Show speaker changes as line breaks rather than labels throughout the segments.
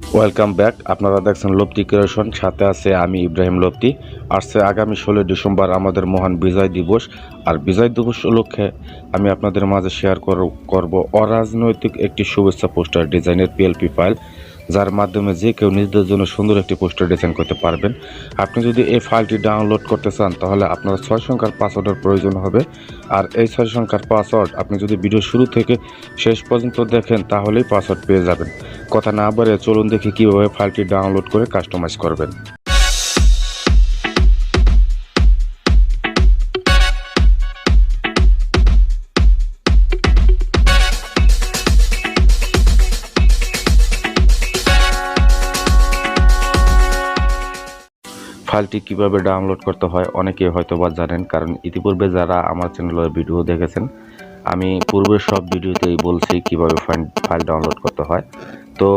Welcome back. আপনারা দেখছেন লপ্তি creation, সাথে আছে আমি ইব্রাহিম লপ্তি। আসছে আগামী 16 ডিসেম্বর আমাদের মহান বিজয় দিবস। আর বিজয় দিবস উপলক্ষে আমি আপনাদের মাঝে শেয়ার করব অরাজনৈতিক একটি শুভেচ্ছা পোস্টার ডিজাইনের পিএলপি ফাইল, যার মাধ্যমে যে কেউ নিজেদের জন্য সুন্দর একটি পোস্টার ডিজাইন করতে পারবেন। আপনি যদি এই ফাইলটি ডাউনলোড করতে চান তাহলে আপনার 6 সংখ্যার পাসওয়ার্ডের প্রয়োজন হবে। আর এই 6 সংখ্যার পাসওয়ার্ড আপনি যদি ভিডিও শুরু থেকে শেষ পর্যন্ত দেখেন তাহলেই পাসওয়ার্ড পেয়ে যাবেন। কথা না বাড়িয়ে চলুন দেখি কীভাবে ফাইলটি ডাউনলোড করে কাস্টমাইজ করবেন। ফাইলটি কিভাবে ডাউনলোড করতে হয় অনেকেই হয়তো বা জানেন, কারণ ইতিপূর্বে যারা আমার চ্যানেলের ভিডিও দেখেছেন আমি পূর্বের সব ভিডিওতেই বলছি কিভাবে ফাইল ডাউনলোড করতে হয়। তো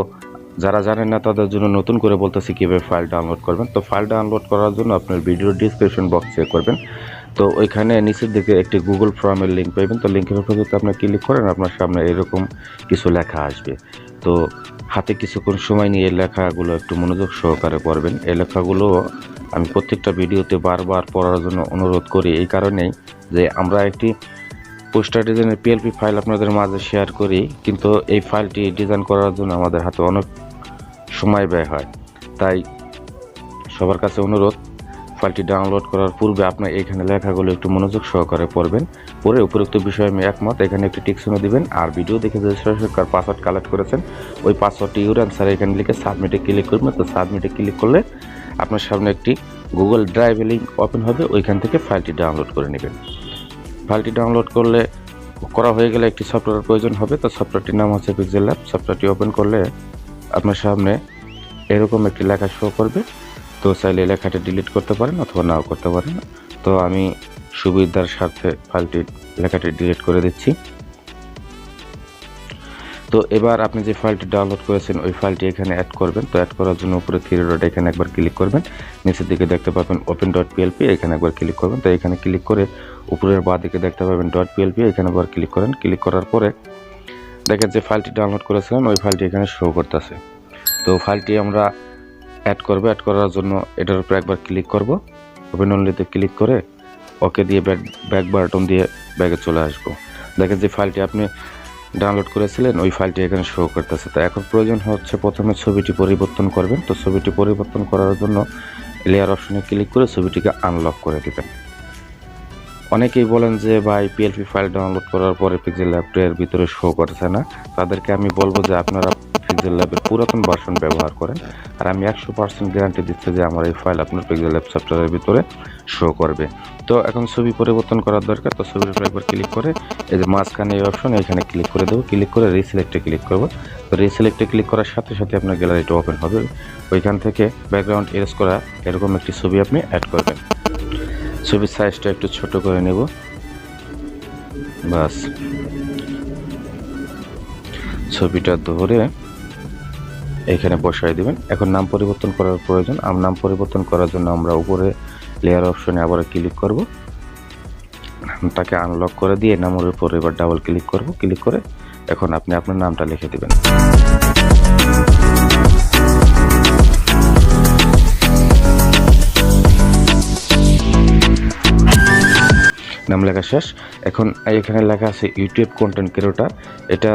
যারা জানেন না তাদের জন্য নতুন করে বলতেছি কীভাবে ফাইল ডাউনলোড করবেন। তো ফাইল ডাউনলোড করার জন্য আপনার ভিডিওর ডিসক্রিপশন বক্স চেক করবেন। তো ওইখানে নিচের দিকে একটি গুগল ফর্মের লিঙ্ক পাবেন। তো লিঙ্কের উপর যদি আপনি ক্লিক করেন আপনার সামনে এরকম কিছু লেখা আসবে। তো হাতে কিছুক্ষণ সময় নিয়ে এই লেখাগুলো একটু মনোযোগ সহকারে পড়বেন। এই লেখাগুলো আমি প্রত্যেকটা ভিডিওতে বারবার পড়ার জন্য অনুরোধ করি, এই কারণেই যে আমরা একটি পোস্টার ডিজাইনের পিএলপি ফাইল আপনাদের মাঝে শেয়ার করি, কিন্তু এই ফাইলটি ডিজাইন করার জন্য আমাদের হাতে অনেক সময় ব্যয় হয়। তাই সবার কাছে অনুরোধ, ফাইলটি ডাউনলোড করার পূর্বে আপনার এইখানে লেখাগুলো একটু মনোযোগ সহকারে পড়বেন। পরে উপরোক্ত বিষয়ে আমি একমত, এখানে একটি টিকচিহ্ন দিবেন। আর ভিডিও দেখে যে সরকার পাসওয়ার্ড কালেক্ট করেছেন ওই পাসওয়ার্ডটি ইউর অ্যান্সার এখানে লিখে সাবমিটে ক্লিক করবেন। তো সাবমিটে ক্লিক করলে আপনার সামনে একটি গুগল ড্রাইভে লিঙ্ক ওপেন হবে, ওইখান থেকে ফাইলটি ডাউনলোড করে নেবেন। ফাইলটি ডাউনলোড করা হয়ে গেলে একটি সফটওয়্যার প্রয়োজন হবে। তো সফটওয়্যারটির নাম হচ্ছে PixelLab। সফটওয়্যারটি ওপেন করলে আপনার সামনে এরকম একটি লেখা শো করবে। তো চাইলে লেখাটি ডিলিট করতে পারেন অথবা নাও করতে পারেন। তো আমি সুবিধার স্বার্থে লেখাটি ডিলিট করে দিচ্ছি। তো এবার আপনি যে ফাইলটি ডাউনলোড করেছেন ওই ফাইলটি এখানে অ্যাড করবেন। তো অ্যাড করার জন্য উপরে থ্রি ডট এখানে একবার ক্লিক করবেন, নিচের দিকে দেখতে পাবেন open.plp, এখানে একবার ক্লিক করবেন। তো এখানে ক্লিক করে উপরের বাঁ দিকে দেখতে পাবেন .plp, এখানে একবার ক্লিক করেন। ক্লিক করার পরে দেখেন যে ফাইলটি ডাউনলোড করেছিলেন ওই ফাইলটি এখানে শো করতেছে। তো ফাইলটি আমরা অ্যাড করার জন্য এটার উপরে একবার ক্লিক করব, ওপেন অনলিতে ক্লিক করে ওকে দিয়ে ব্যাক বাটন দিয়ে ব্যাগে চলে আসবো। দেখেন যে ফাইলটি আপনি ডাউনলোড করেছিলেন ওই ফাইলটি এখানে শো করতেছে। তো এখন প্রয়োজন হচ্ছে প্রথমে ছবিটি পরিবর্তন করবেন। তো ছবিটি পরিবর্তন করার জন্য লেয়ার অপশনে ক্লিক করে ছবিটিকে আনলক করে দিবেন। অনেকেই বলেন যে ভাই পিএলপি ফাইল ডাউনলোড করার পরে PixelLab এর ভিতরে শো করছে না। তাদেরকে আমি বলবো যে আপনারা PixelLab এর পুরাতন ভার্সন ব্যবহার করেন, আর আমি 100% গ্যারান্টি দিচ্ছি যে আমার এই ফাইল আপনার PixelLab সফটওয়্যারের ভিতরে শো করবে। তো এখন ছবি পরিবর্তন করার দরকার। তো ছবির উপর একবার ক্লিক করে এই যে মাঝখানে এই অপশন এখানে ক্লিক করে দেবো। ক্লিক করে রিসিলেক্টে ক্লিক করবো। তো রিসিলেক্টে ক্লিক করার সাথে সাথে আপনার গ্যালারিটা ওপেন হবে। ওইখান থেকে ব্যাকগ্রাউন্ড এরেজ করা এরকম একটি ছবি আপনি অ্যাড করবেন। ছবির সাইজটা একটু ছোট করে নেব, বাস। ছবিটা ধরে এখানে বসাই দিবেন। এখন নাম পরিবর্তন করার প্রয়োজন। নাম পরিবর্তন করার জন্য আমরা উপরে লেয়ার অপশনে আবার ক্লিক করব, নামটাকে আনলক করে দিয়ে নামের উপর এবার ডাবল ক্লিক করব। ক্লিক করে এখন আপনি আপনার নামটা লিখে দিবেন। নাম লেখা শেষ। এখন এখানে লেখা আছে ইউটিউব কন্টেন্ট ক্রিয়েটর। এটা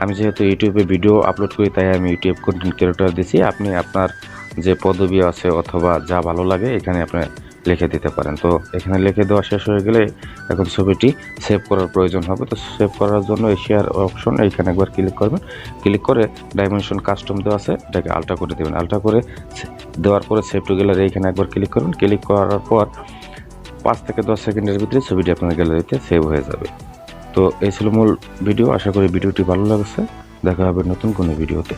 আমি যেহেতু ইউটিউবে ভিডিও আপলোড করি তাই আমি ইউটিউব কন্টেন্ট ক্রিয়েটর দিছি। আপনি আপনার যে পদবি আছে অথবা যা ভালো লাগে এখানে আপনি লিখে দিতে পারেন। তো এখানে লিখে দেওয়া শেষ হয়ে গেলে এখন ছবিটি সেভ করার প্রয়োজন হবে। তো সেভ করার জন্য এই শেয়ার অপশন এইখানে একবার ক্লিক করবেন। ক্লিক করে ডাইমেনশন কাস্টম দেওয়া আছে এটাকে আলট্রা করে দেবেন। আলট্রা করে দেওয়ার পরে সেভ টু গ্যালারি এইখানে একবার ক্লিক করবেন। ক্লিক করার পর 5 থেকে 10 সেকেন্ডের ভিতরে ছবিটি আপনার গ্যালারিতে সেভ হয়ে যাবে। তো এই ছিল মূল ভিডিও। আশা করি ভিডিওটি ভালো লাগছে। দেখা হবে নতুন কোনো ভিডিওতে।